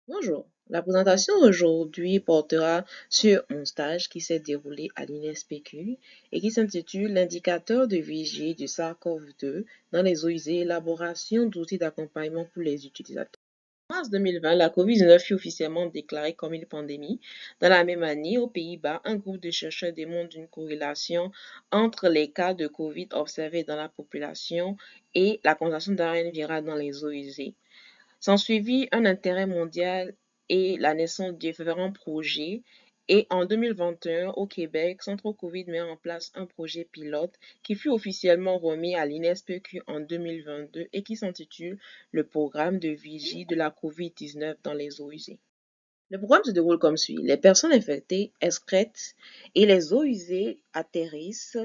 Bonjour, la présentation aujourd'hui portera sur mon stage qui s'est déroulé à l'INSPQ et qui s'intitule L'indicateur de vigie du SARS-CoV-2 dans les eaux usées, élaboration d'outils d'accompagnement pour les utilisateurs. En mars 2020, la COVID-19 fut officiellement déclarée comme une pandémie. Dans la même année, aux Pays-Bas, un groupe de chercheurs démontre une corrélation entre les cas de COVID observés dans la population et la concentration d'ARN viral dans les eaux usées. S'ensuivit un intérêt mondial et la naissance de différents projets. Et en 2021, au Québec, Centre Covid met en place un projet pilote qui fut officiellement remis à l'INSPQ en 2022 et qui s'intitule le programme de vigie de la COVID-19 dans les eaux usées. Le programme se déroule comme suit. Les personnes infectées excrètent et les eaux usées atterrissent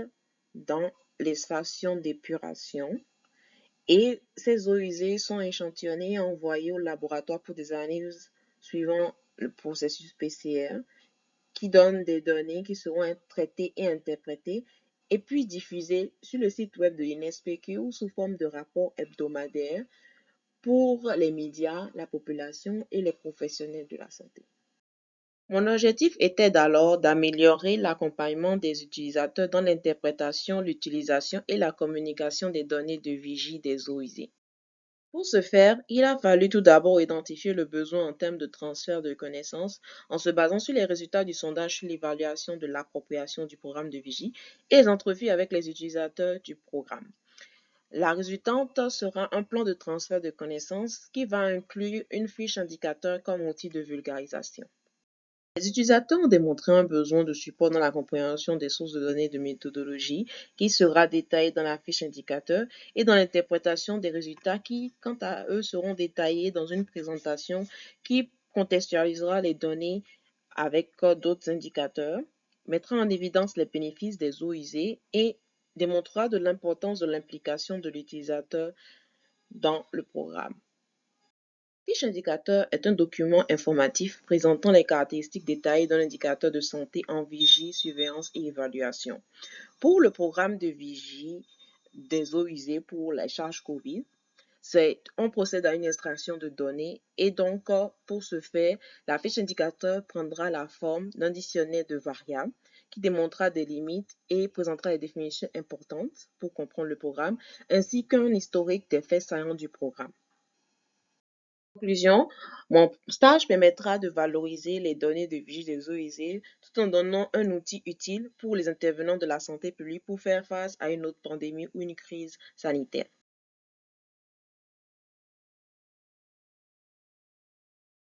dans les stations d'épuration et ces eaux usées sont échantillonnées et envoyées au laboratoire pour des analyses suivant le processus PCR qui donne des données qui seront traitées et interprétées et puis diffusées sur le site web de l'INSPQ ou sous forme de rapports hebdomadaires pour les médias, la population et les professionnels de la santé. Mon objectif était alors d'améliorer l'accompagnement des utilisateurs dans l'interprétation, l'utilisation et la communication des données de vigie des eaux usées. Pour ce faire, il a fallu tout d'abord identifier le besoin en termes de transfert de connaissances en se basant sur les résultats du sondage sur l'évaluation de l'appropriation du programme de vigie et les entrevues avec les utilisateurs du programme. La résultante sera un plan de transfert de connaissances qui va inclure une fiche indicateur comme outil de vulgarisation. Les utilisateurs ont démontré un besoin de support dans la compréhension des sources de données de méthodologie qui sera détaillée dans la fiche indicateur et dans l'interprétation des résultats qui, quant à eux, seront détaillés dans une présentation qui contextualisera les données avec d'autres indicateurs, mettra en évidence les bénéfices des eaux usées et démontrera de l'importance de l'implication de l'utilisateur dans le programme. Fiche indicateur est un document informatif présentant les caractéristiques détaillées d'un indicateur de santé en vigie, surveillance et évaluation. Pour le programme de vigie des eaux usées pour la charge COVID, on procède à une extraction de données et donc pour ce faire, la fiche indicateur prendra la forme d'un dictionnaire de variables qui démontrera des limites et présentera les définitions importantes pour comprendre le programme ainsi qu'un historique des faits saillants du programme. En conclusion, mon stage permettra de valoriser les données de vigie des eaux usées tout en donnant un outil utile pour les intervenants de la santé publique pour faire face à une autre pandémie ou une crise sanitaire.